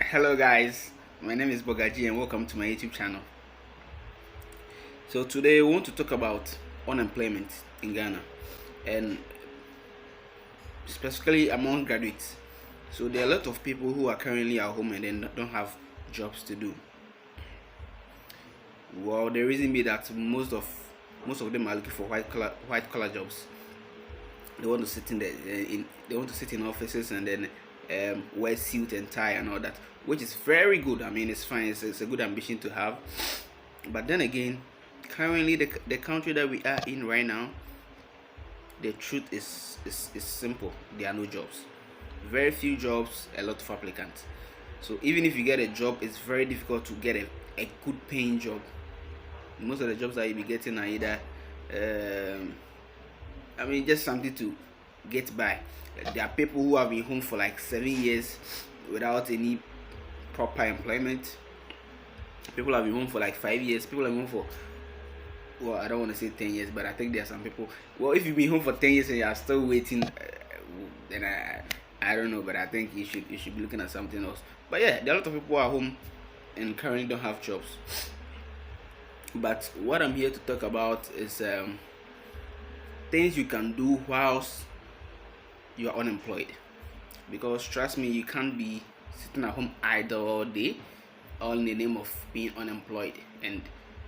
Hello guys, my name is Bogaji and welcome to my YouTube channel. So today we want to talk about unemployment in Ghana and specifically among graduates. So there are a lot of people who are currently at home and then don't have jobs to do. Well, the reason be that most of them are looking for white collar jobs. They want to sit they want to sit in offices and then wear suit and tie and all that, which is very good. I mean, it's fine. It's a good ambition to have. But then again, currently the country that we are in right now, the truth is simple. There are no jobs. Very few jobs, a lot of applicants. So even if you get a job, it's very difficult to get a good paying job. Most of the jobs that you'll be getting are either just something to get by. There are people who have been home for like 7 years without any proper employment. People have been home for like 5 years. People have been home for, well, I don't want to say 10 years, but I think there are some people. Well, if you've been home for 10 years and you are still waiting, then I don't know, but I think you should be looking at something else. But yeah, there are a lot of people who are home and currently don't have jobs. But what I'm here to talk about is things you can do whilst you are unemployed. Because trust me, you can't be sitting at home idle all day, all in the name of being unemployed, and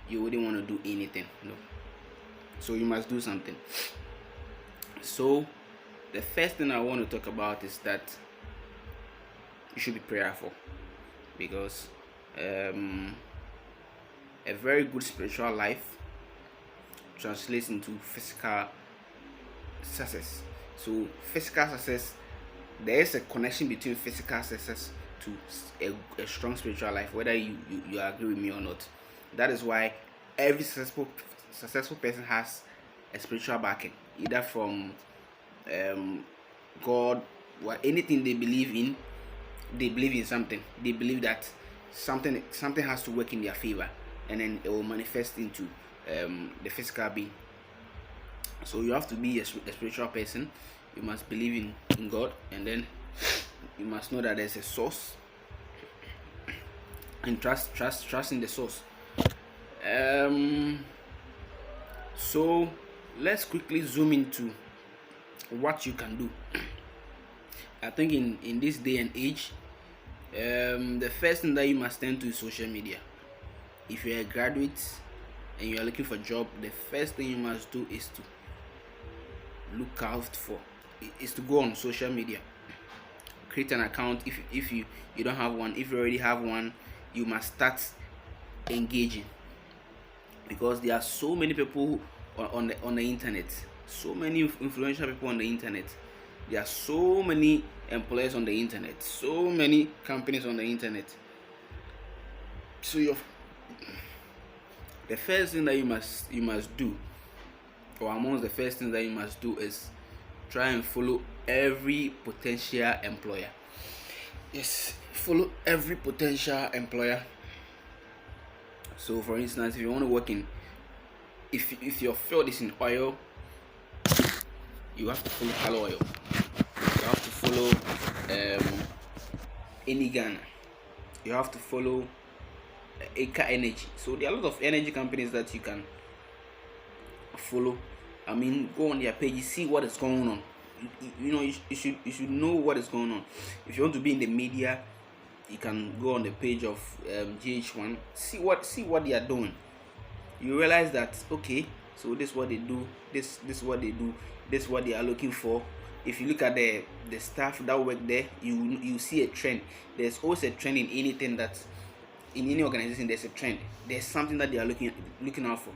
you wouldn't want to do anything. No. So you must do something. So the first thing I want to talk about is that you should be prayerful, because a very good spiritual life translates into physical success. So physical success, there is a connection between physical success to a strong spiritual life, whether you agree with me or not. That is why every successful person has a spiritual backing, either from God or anything they believe in. They believe in something. They believe that something has to work in their favor, and then it will manifest into the physical being. So you have to be a spiritual person. You must believe in God, and then you must know that there's a source, and trust in the source. So let's quickly zoom into what you can do. I think in this day and age, the first thing that you must turn to is social media. If you're a graduate and you are looking for a job, the first thing you must do is to look out for is to go on social media. Create an account if you don't have one. If you already have one, you must start engaging, because there are so many people on the internet, so many influential people on the internet. There are so many employers on the internet, so many companies on the internet. So the first thing that you must do, or amongst the first things that you must do, is try and follow every potential employer. Yes, follow every potential employer. So for instance, if you want to work in, if your field is in oil, you have to follow Color Oil. You have to follow Ghana. You have to follow Acre Energy. So there are a lot of energy companies that you can follow. I mean, go on their page, see what is going on. You should know what is going on. If you want to be in the media, you can go on the page of GH1, see what they are doing. You realize that, okay, so this is what they do, this is what they do, this is what they are looking for. If you look at the staff that work there, you see a trend. There's always a trend in anything that, in any organization, there's a trend. There's something that they are looking out for.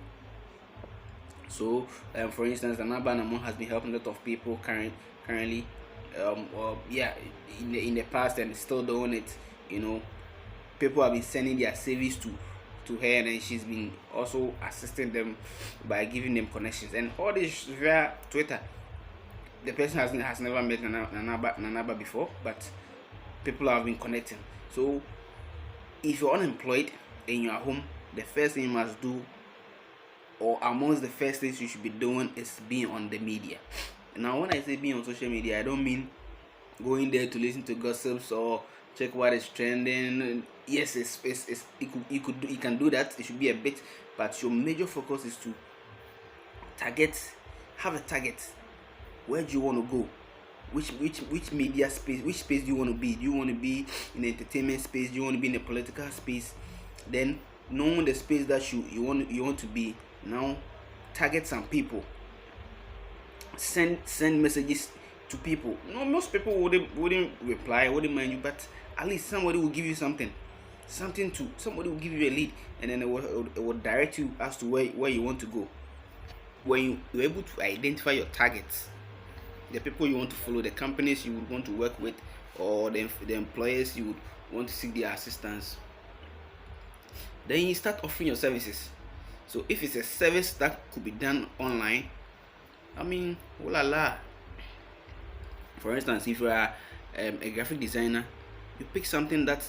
So for instance, Anaba Namo has been helping a lot of people currently in the past, and still doing it. People have been sending their service to her, and then she's been also assisting them by giving them connections, and all this via Twitter. The person has never met Nanaba before, but people have been connecting. So if you're unemployed and you're at home, the first thing you must do, or amongst the first things you should be doing, is being on the media. Now when I say being on social media, I don't mean going there to listen to gossips or check what is trending. Yes, it's you can do that. It should be a bit, but your major focus is to target, have a target. Where do you want to go? Which media space, which space do you want to be? Do you want to be in the entertainment space? Do you want to be in the political space? Then, knowing the space that you want to be, now target some people. Send messages to people. No, most people wouldn't reply, wouldn't mind you, but at least somebody will give you something to somebody will give you a lead, and then it will direct you as to where you want to go. When you're able to identify your targets, the people you want to follow, the companies you would want to work with, or the employers you would want to seek their assistance, then you start offering your services. So if it's a service that could be done online, I mean, oh la la. For instance, if you are a graphic designer, you pick something that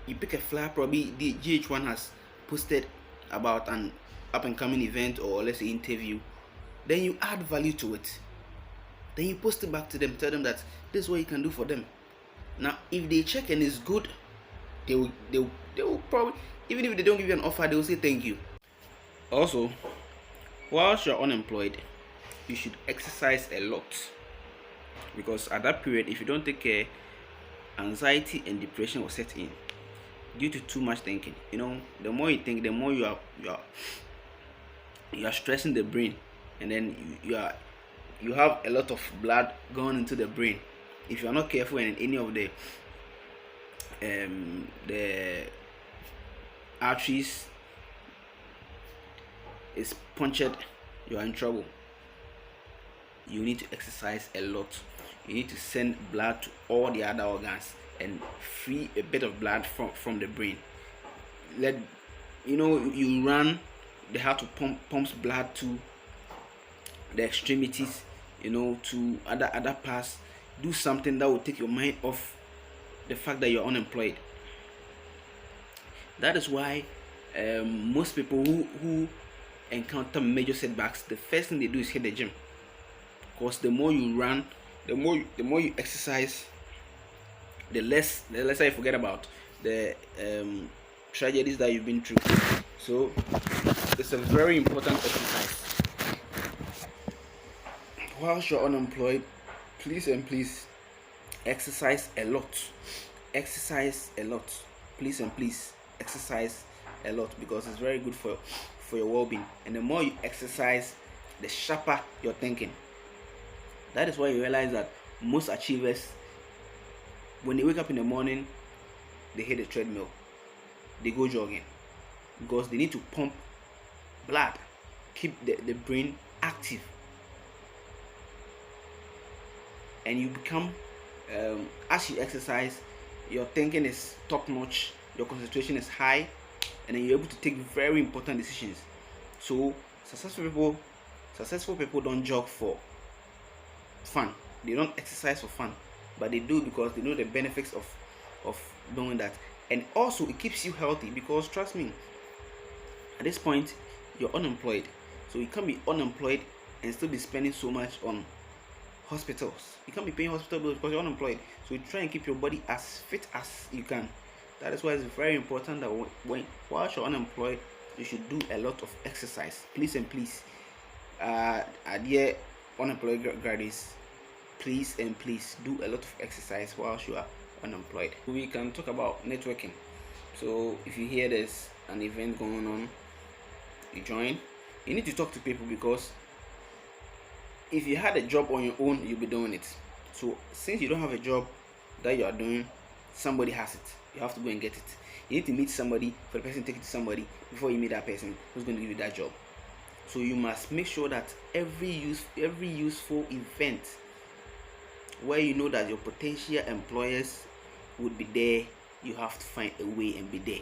you pick a flyer, probably the GH1 has posted about an up and coming event, or let's say interview, then you add value to it. Then you post it back to them, tell them that this is what you can do for them. Now, if they check and it's good, they will probably, even if they don't give you an offer, they will say thank you. Also, whilst you're unemployed, you should exercise a lot, because at that period, if you don't take care, anxiety and depression will set in due to too much thinking. The more you think, the more you are stressing the brain, and then you have a lot of blood going into the brain. If you are not careful and any of the arteries is punctured, you are in trouble. You need to exercise a lot. You need to send blood to all the other organs and free a bit of blood from the brain. You run, they have to pumps blood to the extremities, to other parts. Do something that will take your mind off the fact that you're unemployed. That is why most people who encounter major setbacks, the first thing they do is hit the gym. Because the more you run, the more you exercise, the lesser you forget about the tragedies that you've been through. So it's a very important exercise. Whilst you're unemployed, please exercise a lot. Exercise a lot. Please exercise a lot, because it's very good for your well-being. And the more you exercise, the sharper you're thinking. That is why you realize that most achievers, when they wake up in the morning, they hit the treadmill, they go jogging, because they need to pump blood, keep the brain active. And you become, as you exercise, your thinking is top notch, your concentration is high, and then you're able to take very important decisions. So successful people don't jog for fun. They don't exercise for fun, but they do because they know the benefits of doing that. And also, it keeps you healthy, because trust me, at this point you're unemployed, so you can't be unemployed and still be spending so much on hospitals. You can't be paying hospital bills because you're unemployed. So you try and keep your body as fit as you can. That is why it's very important that while you're unemployed, you should do a lot of exercise. Please, dear unemployed graduates, please do a lot of exercise while you are unemployed. We can talk about networking. So if you hear there's an event going on, you join. You need to talk to people, because if you had a job on your own, you'll be doing it. So since you don't have a job that you are doing, somebody has it. You have to go and get it. You need to meet somebody, for the person to take it to somebody before you meet that person who's going to give you that job. So you must make sure that every useful event where you know that your potential employers would be there, you have to find a way and be there.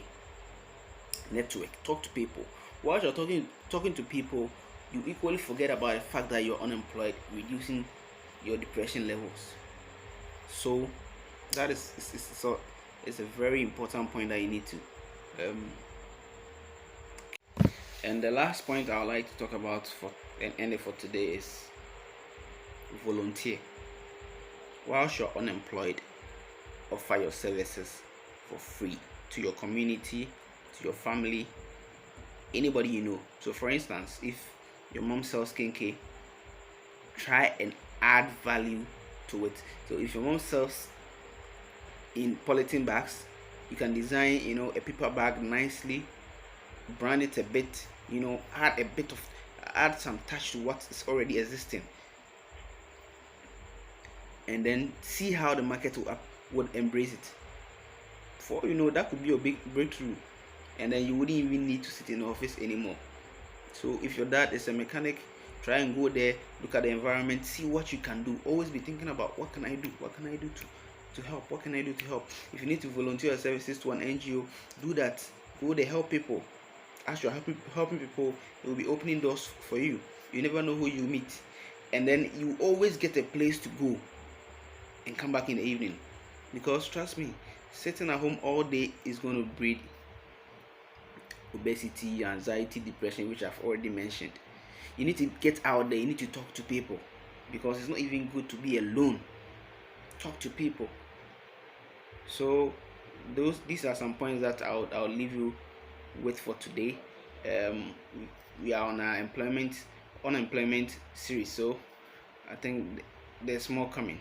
Network, talk to people. While you're talking to people, you equally forget about the fact that you're unemployed, reducing your depression levels. So that is it's a very important point that you need to and the last point I would like to talk about and end it for today is volunteer. Whilst you're unemployed, offer your services. for free to your community, to your family, anybody you know. So for instance, if your mom sells skincare, try and add value to it. So if your mom sells in polythene bags, you can design, a paper bag nicely, brand it a bit, add some touch to what is already existing, and then see how the market would embrace it. For that could be a big breakthrough, and then you wouldn't even need to sit in the office anymore. So if your dad is a mechanic, try and go there, look at the environment, see what you can do. Always be thinking about what can I do? What can I do to help? What can I do to help? If you need to volunteer your services to an NGO, do that. Go there, help people. As you're helping people, it will be opening doors for you. You never know who you meet. And then you always get a place to go and come back in the evening. Because trust me, sitting at home all day is going to breed obesity, anxiety, depression, which I've already mentioned. You need to get out there, you need to talk to people, because it's not even good to be alone. Talk to people. So these are some points that I'll leave you with for today. We are on our unemployment series, so I think there's more coming.